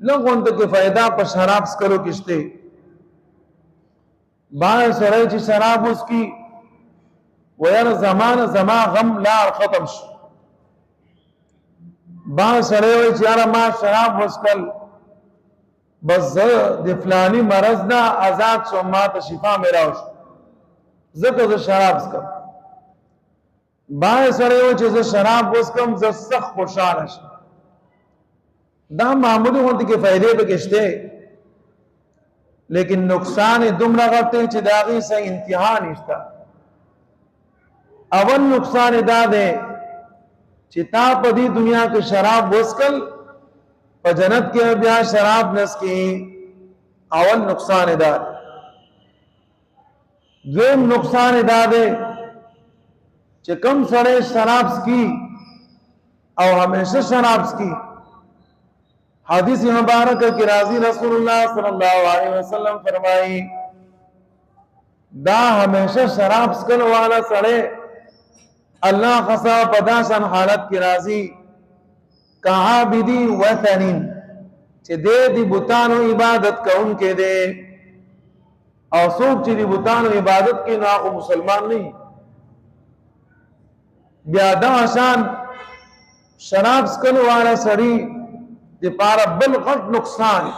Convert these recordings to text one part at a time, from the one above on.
لغون ته کې فائدہ په شراب سکلو کې شته باندې سره چې شراب اوس کی وير زمان زما غم لار ختم شو باندې سره وي چې یاره ما شراب وسکل بس د فلانی مرض نه آزاد شو ما ته شفا میراو شو زکه ز شراب سکم باندې سره وي چې ز شراب وسکم ز سخت خوشاله شم دا معمولی ہوتی کے فائدے پہ کشتے لیکن نقصان دمرا کرتے چې داغی سے انتہا نشتا اول نقصان دا دے چې تا پا دی دنیا کے شراب وسکل پا جنت کے بیا شراب نسکی اول نقصان دا دے دویم نقصان دا دے چې کم سڑے شراب سکی او ہمیشہ شراب سکی حدیث مبارک کی راضی رسول اللہ صلی اللہ علیہ وسلم فرمائی دا ہمیشہ شراب سکل والا سڑے اللہ خصا پداشن حالت کی راضی کہا بدی وثنین چھ دے دی بتانو عبادت کا ان کے دے اور سوک چھ دی بتانو عبادت کی ناقو مسلمان نہیں بیادا آشان شراب سکل والا سڑی دی پارا بل غٹ نقصان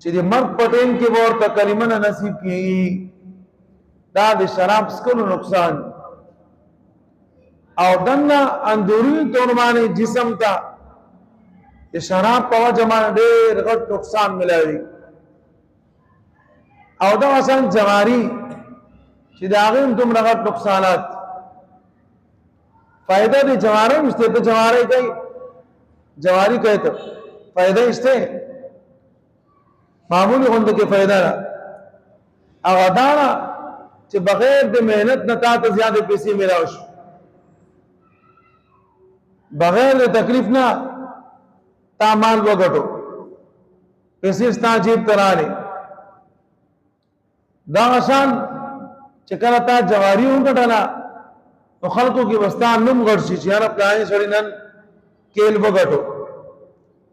چی دی مرد پٹین کی بورتا کلمہ نصیب کی دا دی شراب سکلو نقصان او دننا اندوری تورمانی جسم تا دی شراب پا وجمان دیر غٹ نقصان ملاوی او دا وسان جواری چی دی آغیم تم رغٹ نقصانات فائدہ دی جوارے مشتے تو جوارے کئی جواری کہتا فائدہ اشتے معمولی خوند کے فائدہ را اغدانا چھ بغیر دے محنت نتا تا زیادہ پیسی میرا ہوش بغیر دے تکلیف نہ تا مال وگٹو پیسی استا جیب ترانے دا آشان چکر تا جواری ہوں کٹانا تو خلقوں کی وستان نم گرشی چیانا پلانی سوڑی نن کیل بگٹو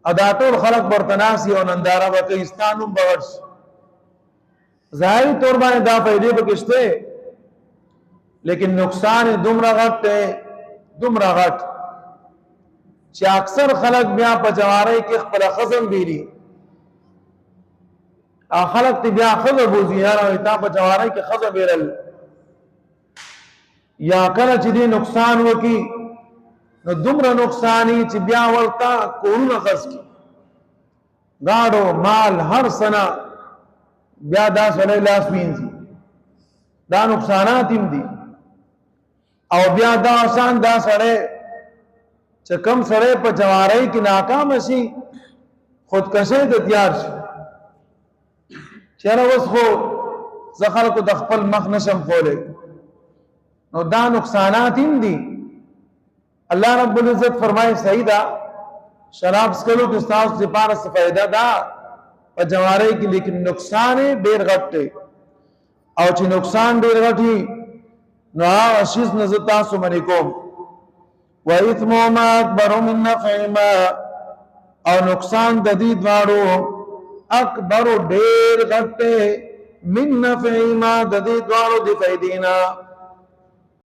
اداتور خلق برتناسی اور نندارہ بکستانم بغرش ظاہری طور بانے دا فائدے بکشتے لیکن نقصان دمرا غٹ چی اکثر خلق بیا پا جوارے کی خپل خزم بیری خلق تی بیا خزم بوزی یارا تا پا جوارے کی خزم بیرل یا کل چی دی نقصان وکی نو دمرا نقصانی چی بیا ورطا کورون خز کی گاڑو مال ہر سنہ بیا دا سولی لاس مینزی دا نقصانات ہم دی او بیا دا آسان دا سڑے چی کم سڑے پا جوارئی کی ناکام اسی خودکشی دا تیار شی چیرہ وز خو زخر کو دخپل مخ نشم خولے نو دا نقصانات ہم دی اللہ رب العزت فرمائے سیدہ شراب سکلو کی استاذ سے پارا سے فائدہ دا پا جوارے کی لیکن نقصان دیر غٹے او چی نقصان دیر غٹی نو آغا اشیز نزتا سمنکوم وَإِثْمُهُمَا أَكْبَرُ مِن نَفْعِهِمَا او نقصان ددید وارو اکبر دیر غٹے من نفعِهِمَا ددید وارو دی فائدینا